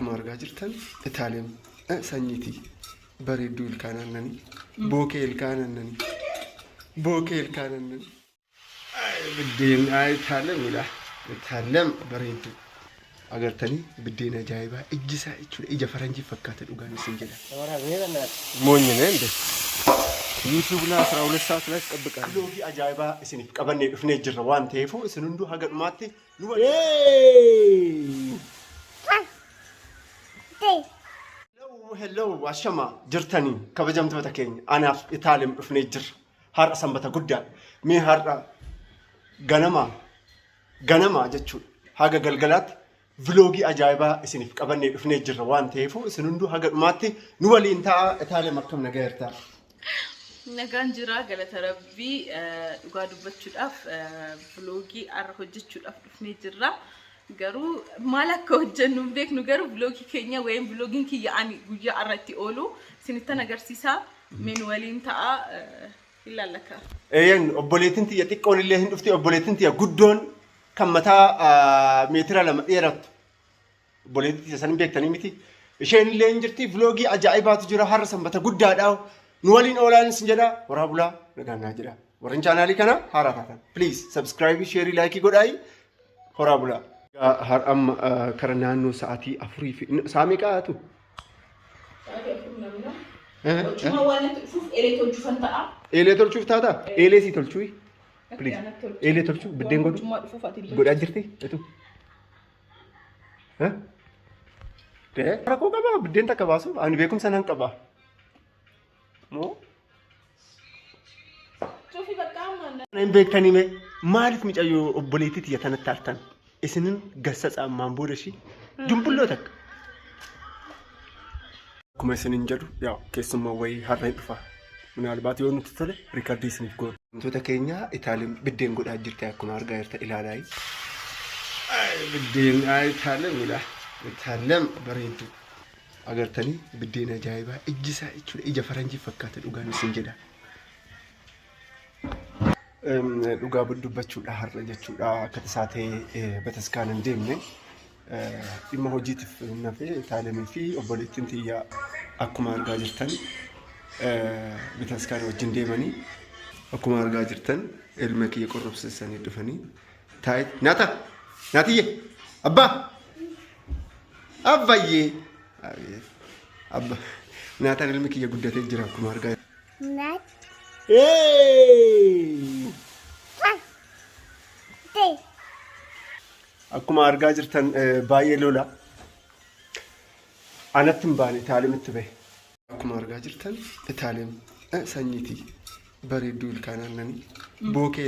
akkuma argaa jirtan Itaaliyaan sanyiiti bareedduu ilkaanannani bookee ilkaanannani biddeen Itaaliyaan Itaaliyaan bareedduu agartanii biddeen ajaa'ibaa ijjisaa jechuudha ija faranjii fakkaata dhugaan isin jedha moonyine ende YouTube na 12 ሰዓት ላይ ተጠብቃለሁ ሎጊ አጃይባ እስኒ ቀበኔ ድፍኔ ጅራ ዋን ተይፉ እስን እንዱ ሀገጥማቲ ኑ ሄሎ አሸማ ጅርተኒ ከበጀምት በተከኝ አናፍ ኢታሊም ድፍኔ ጅር ሀር ሰንበተ ጉዳ ሚ ሀር ገነማ ጀቹ ሀገ ገልገላት ቭሎጊ አጃይባ እስኒ ቀበኔ ድፍኔ ጅራ ዋን ተይፉ እስን እንዱ ሀገጥማቲ ኑ ወሊንታ ኢታሊም አከም ነገርታ nagaan jira galata rabbii dhugaa dubbachuudhaaf vloogii arra hojjechuudhaaf dhufnee jirra garuu maal akka hojjennu beeknu garuu vloogii keenya wayeen vloogiin kiyya ani guyyaa arratti oolu sinittan agarsiisa menu waliin ta'a ilaalaka obboleetin tiya xiqqoon illee hin dhufti obboleetin tiya guddoon kan mataa meetira lama dheerattu obboleetin tiya sanin beektanii miti isheen illee hin jirti vloogii ajaa'ibaatu jira har'a sanbata guddaadhaa نوالين أولان سنجدا ورابولا نكنا جدا ورن channel كنا هارا please subscribe share like قد أي ورابولا هر كرنا إنه ساعتي أفري في سامي كاتو شو وين شوف إلي تلشوف أنت إلي تلشوف تاتا إلي سي تلشوي please إلي تلشوف بدين قد أجرتي إتو ها ده ركوا كبا بدين تكباسو أنا بيكم سنان كبا مو شوفي بكام أنا بيكتني مالك مش أيو أبوليتي تيجي تنتارتن إسنن قصص أمام بورشي جنبلوتك كم إسنن جرو يا كيسما وي هارين فا من البات يوم تطلع ريكاردي سنيفكون أنتو تكينيا إيطاليا بدين قد أجرتها كم أرجع يرتا إلى لاي بدين إيطاليا ملا إيطاليا بريدو agartanii biddeen ajaa'ibaa ijjisaa jechuudha ija faranjii fakkaata dhugaan isin jedha dhugaa dubbachuudha har'a jechuudha akka tasaatee bataskaanan deemne dhimma hojiitiif nafee Itaaliyaan fi obboleettiin tiyya akkuma argaa jirtan bataskaan wajjin deemanii akkuma argaa jirtan ilma kiyya qorrobsisanii dhufanii taa'ee nyaatiyye abbayyee أبا ناتن المكي يقول ده تجرا كمار جاي نات أكو مار جاجر تن باي لولا أنا تنباني تعلم التبه أكو مار جاجر تن تعلم سنيتي بريدو الكاننني بوكي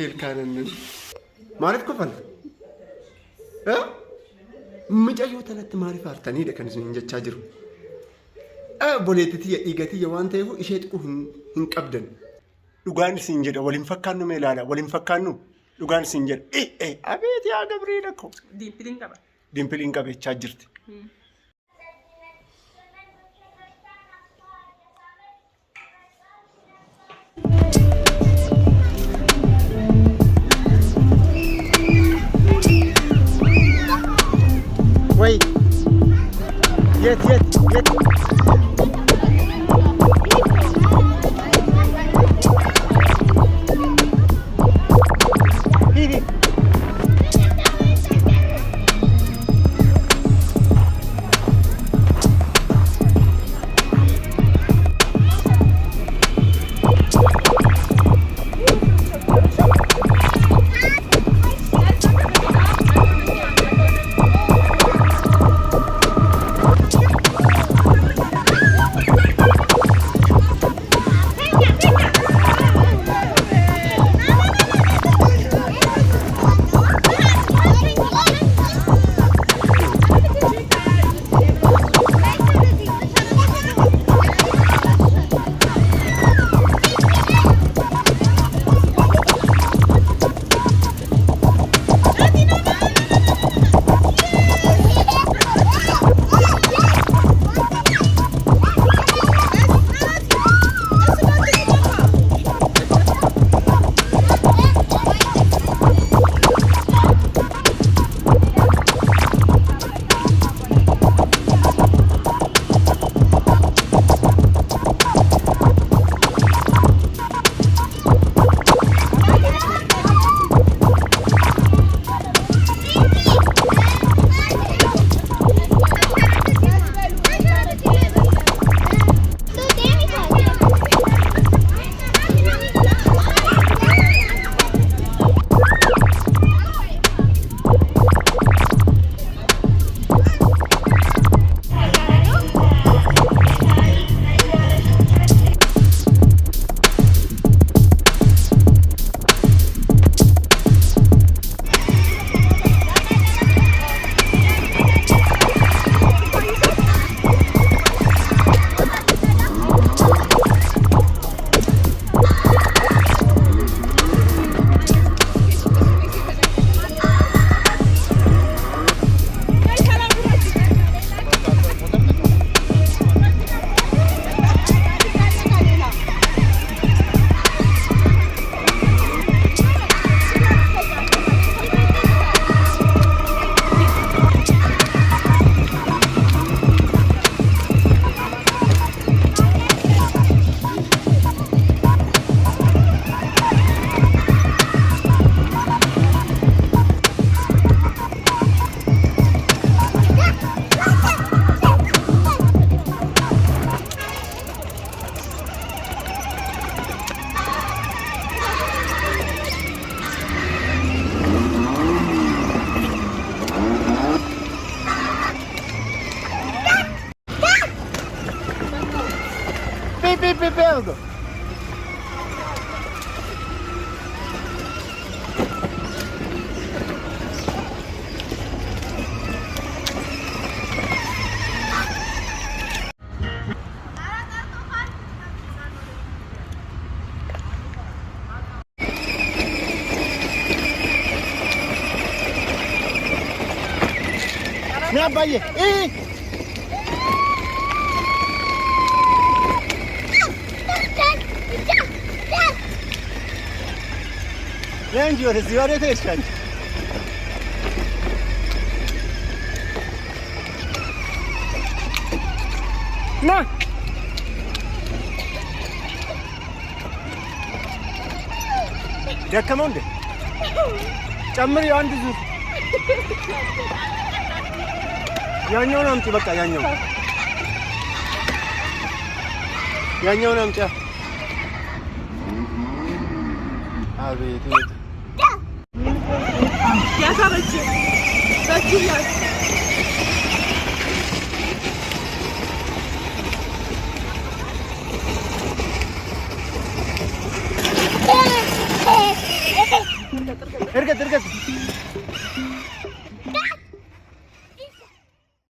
الكاننني ما أعرف كفن ها مجايو تنات ماري فارتاني ده كان زين جتشاجرو بوليتي إيجاتي يوانته هو إيش تكون هنكبدن لقان سينجر ولين فكانو ميلالا ولين فكانو لقان سينجر أبيت يا جبريل أكو ديمبلين كابه تشاجرت Wait. Yet. pego. Nah, bayi. Lan diyor, ziyaret edeceğim. Nah. Yakam oldu. Camır yandı dur. Yanyon amca bak yanyon. Yanyon amca. Abi evet. Ya sabıcı. Sabıcı ya. Terkat.